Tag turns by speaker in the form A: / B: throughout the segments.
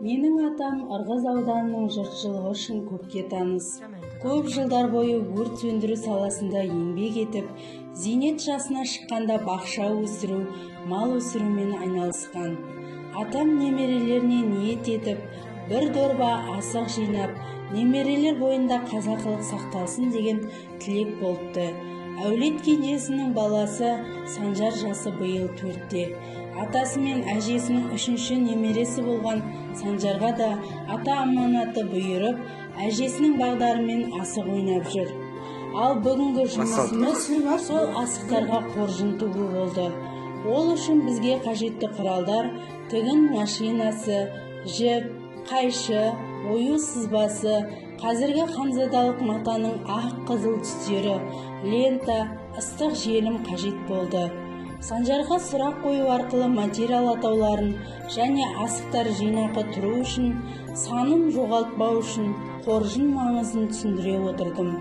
A: Менің атам Ырғыз ауданының жұртшылығы үшін көпке таныс. Көп жылдар бойы өрт сөндіру саласында еңбек етіп, зейнет жасына шыққанда бақша өсіру, мал өсірумен айналысқан. Атам немерелеріне ниет етіп, бір дорба асық жинап, немерелер бойында қазақылық сақталсын деген тілек болыпты. Әулет кенжесінің баласы Санжар жасы биыл 4-те. Атасы мен әжесінің 3-ші немересі болған Санжарға да ата аманаты бұйырып, әжесінің бағдарымен асық ойнап жүр. Ал бүгінгі жұмысымыз сол асықтарға қоржын тігу болды. Ол үшін бізге қажетті құралдар: тігін машинасы, жіп, қайшы, ою сызбасы, қазіргі ханзадалық матаның ақ-қызыл түстері, лента, ыстық желім қажет болды. Санжарға сұрақ қою арқылы материал атауларын және асықтар жинақы тұру үшін, санын жоғалтпау үшін қоржын маңызын түсіндіре отырдым.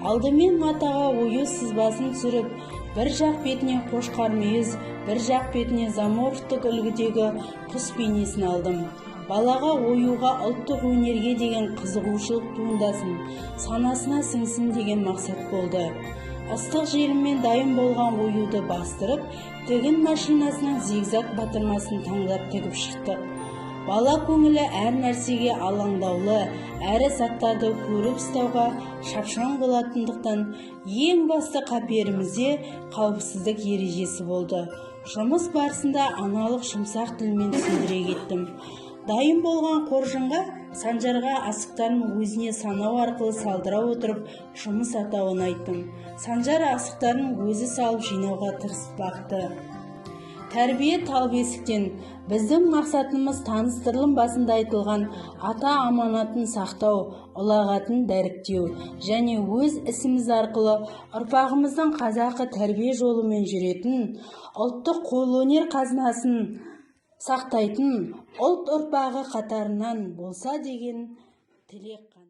A: Алдымен матаға ою сызбасын түсіріп, бір жақ бетіне қошқар мүйіз, бір жақ бетіне заморфтық үлгідегі құс бейнесін алдым. Балаға оюға ұлттық өнерге деген қызығушылық туындасын, санасына сіңсін деген мақсат болды. Ыстық желіммен дайын болған оюды бастырып, тігін машинасының зигзаг батырмасын таңдап тігіп шықтық. Бала көңілі әр нәрсеге алаңдаулы, әрі заттарды көріп ұстауға шапшаң болатындықтан, ең басты қаперімізде қауіпсіздік ережесі болды. Жұмыс барысында аналық жұмсақ тілмен түсіндіре кеттім. Дайын болған қоржынға Санжарға асықтарын өзіне санау арқылы салдыра отырып, жұмыс атауын айттым. Санжар асықтарын өзі салып жинауға тырысып бақты. Тәрбие тал бесіктен. Біздің мақсатымыз таныстырылым басында айтылған ата аманатын сақтау, ұлағатын дәріптеу және өз ісіміз арқылы ұрпағымыздың қазақы тәрбие жолымен жүретін, ұлттық қолөнер қазынасын сақтайтын ұлт ұрпағы қатарынан болса деген тілек.